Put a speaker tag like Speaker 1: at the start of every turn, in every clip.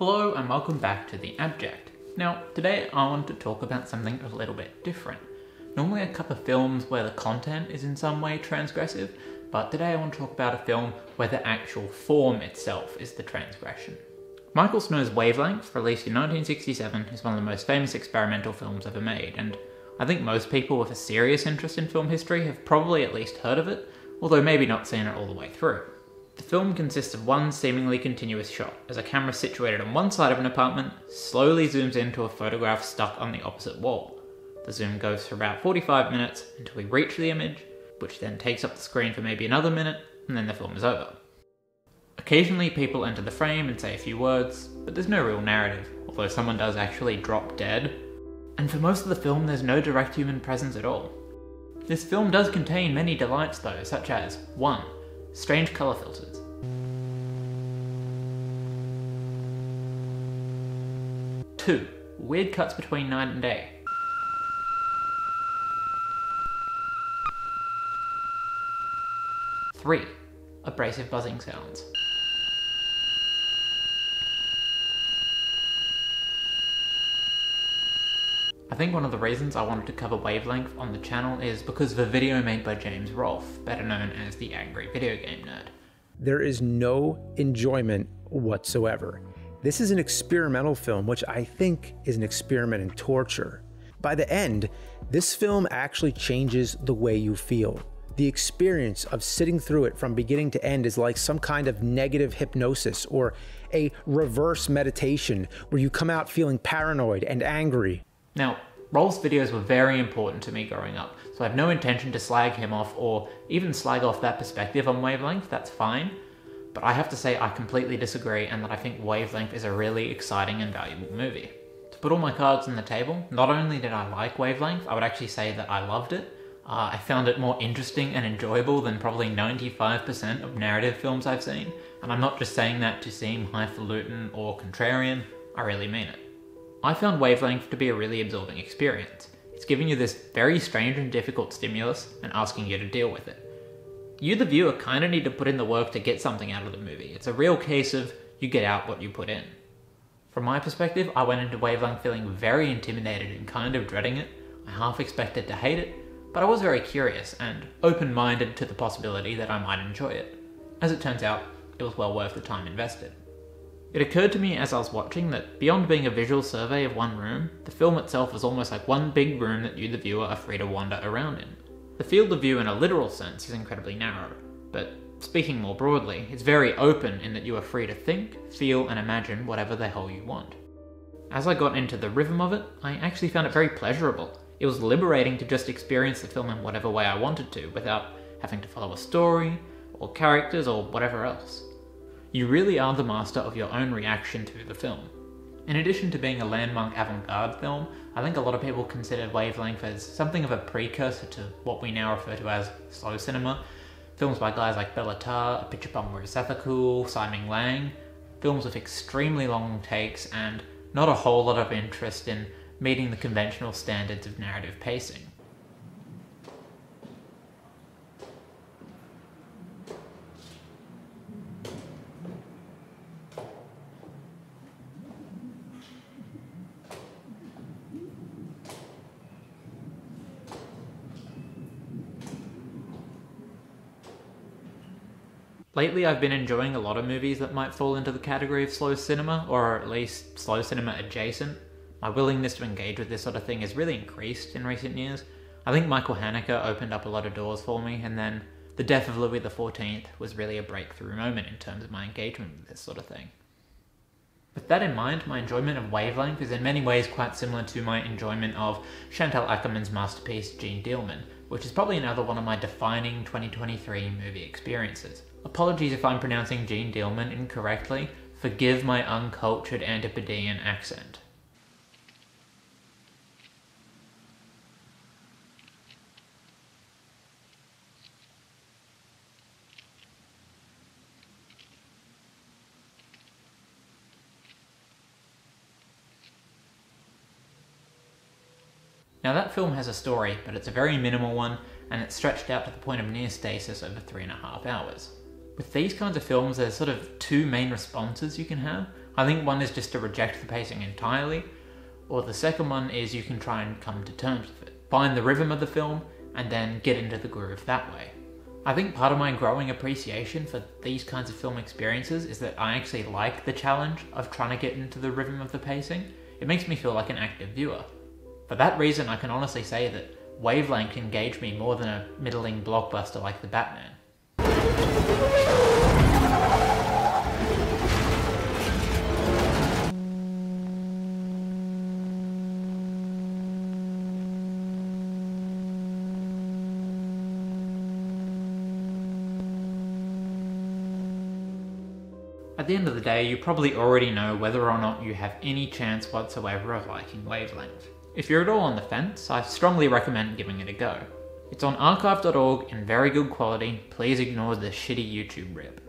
Speaker 1: Hello and welcome back to the Abject. Now, today I want to talk about something a little bit different. Normally I cover films where the content is in some way transgressive, but today I want to talk about a film where the actual form itself is the transgression. Michael Snow's Wavelength, released in 1967, is one of the most famous experimental films ever made, and I think most people with a serious interest in film history have probably at least heard of it, although maybe not seen it all the way through. The film consists of one seemingly continuous shot, as a camera situated on one side of an apartment slowly zooms into a photograph stuck on the opposite wall. The zoom goes for about 45 minutes until we reach the image, which then takes up the screen for maybe another minute, and then the film is over. Occasionally people enter the frame and say a few words, but there's no real narrative, although someone does actually drop dead. And for most of the film there's no direct human presence at all. This film does contain many delights though, such as 1. Strange colour filters. 2. Weird cuts between night and day. 3. Abrasive buzzing sounds. 'I think one of the reasons I wanted to cover Wavelength on the channel is because of a video made by James Rolfe, better known as the Angry Video Game Nerd.
Speaker 2: There is no enjoyment whatsoever. This is an experimental film, which I think is an experiment in torture. By the end, this film actually changes the way you feel. The experience of sitting through it from beginning to end is like some kind of negative hypnosis or a reverse meditation where you come out feeling paranoid and angry.
Speaker 1: Now, Rolfe's videos were very important to me growing up, so I have no intention to slag him off or even slag off that perspective on Wavelength, that's fine. But I have to say I completely disagree and that I think Wavelength is a really exciting and valuable movie. To put all my cards on the table, not only did I like Wavelength, I would actually say that I loved it. I found it more interesting and enjoyable than probably 95% of narrative films I've seen, and I'm not just saying that to seem highfalutin or contrarian, I really mean it. I found Wavelength to be a really absorbing experience. It's giving you this very strange and difficult stimulus and asking you to deal with it. You, the viewer, kind of need to put in the work to get something out of the movie. It's a real case of you get out what you put in. From my perspective, I went into Wavelength feeling very intimidated and kind of dreading it. I half expected to hate it, but I was very curious and open-minded to the possibility that I might enjoy it. As it turns out, it was well worth the time invested. It occurred to me as I was watching that beyond being a visual survey of one room, the film itself is almost like one big room that you, the viewer, are free to wander around in. The field of view in a literal sense is incredibly narrow, but speaking more broadly, it's very open in that you are free to think, feel, and imagine whatever the hell you want. As I got into the rhythm of it, I actually found it very pleasurable. It was liberating to just experience the film in whatever way I wanted to, without having to follow a story, or characters, or whatever else. You really are the master of your own reaction to the film. In addition to being a landmark avant-garde film, I think a lot of people consider Wavelength as something of a precursor to what we now refer to as slow cinema. Films by guys like Bela Tarr, Apichatpong Weerasethakul, Simon Lang, films with extremely long takes and not a whole lot of interest in meeting the conventional standards of narrative pacing. Lately I've been enjoying a lot of movies that might fall into the category of slow cinema, or at least slow cinema adjacent. My willingness to engage with this sort of thing has really increased in recent years. I think Michael Haneke opened up a lot of doors for me, and then the death of Louis XIV was really a breakthrough moment in terms of my engagement with this sort of thing. With that in mind, my enjoyment of Wavelength is in many ways quite similar to my enjoyment of Chantal Akerman's masterpiece Jeanne Dielman, which is probably another one of my defining 2023 movie experiences. Apologies if I'm pronouncing Jeanne Dielman incorrectly, forgive my uncultured Antipodean accent. Now that film has a story, but it's a very minimal one, and it's stretched out to the point of near stasis over 3.5 hours. With these kinds of films, there's sort of two main responses you can have. I think one is just to reject the pacing entirely, or the second one is you can try and come to terms with it. Find the rhythm of the film, and then get into the groove that way. I think part of my growing appreciation for these kinds of film experiences is that I actually like the challenge of trying to get into the rhythm of the pacing. It makes me feel like an active viewer. For that reason, I can honestly say that Wavelength engaged me more than a middling blockbuster like The Batman. At the end of the day, you probably already know whether or not you have any chance whatsoever of liking Wavelength. If you're at all on the fence, I strongly recommend giving it a go. It's on archive.org in very good quality, please ignore the shitty YouTube rip.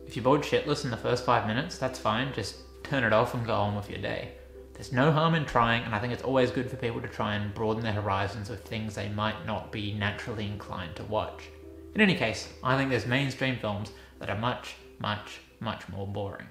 Speaker 1: If you're bored shitless in the first 5 minutes, that's fine, just turn it off and go on with your day. There's no harm in trying, and I think it's always good for people to try and broaden their horizons with things they might not be naturally inclined to watch. In any case, I think there's mainstream films that are much more boring.